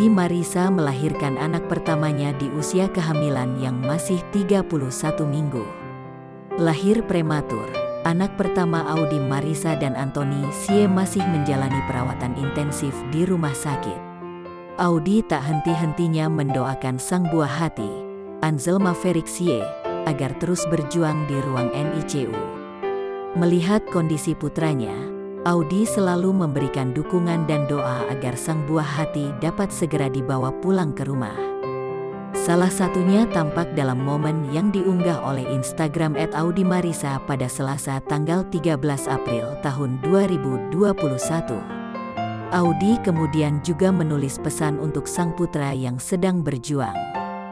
Audi Marissa melahirkan anak pertamanya di usia kehamilan yang masih 31 minggu. Lahir prematur, anak pertama Audi Marissa dan Anthony Sie masih menjalani perawatan intensif di rumah sakit. Audi tak henti-hentinya mendoakan sang buah hati, Anzelma Ferix Sie, agar terus berjuang di ruang NICU. Melihat kondisi putranya, Audi selalu memberikan dukungan dan doa agar sang buah hati dapat segera dibawa pulang ke rumah. Salah satunya tampak dalam momen yang diunggah oleh Instagram @audimarissa pada Selasa tanggal 13 April tahun 2021. Audi kemudian juga menulis pesan untuk sang putra yang sedang berjuang.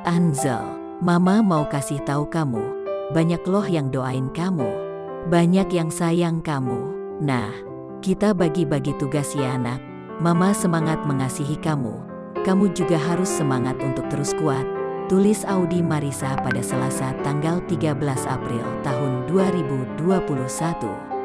Anzel, Mama mau kasih tahu kamu, banyak loh yang doain kamu, banyak yang sayang kamu. Nah, kita bagi-bagi tugas ya anak, Mama semangat mengasihi kamu. Kamu juga harus semangat untuk terus kuat, tulis Audi Marissa pada Selasa tanggal 13 April tahun 2021.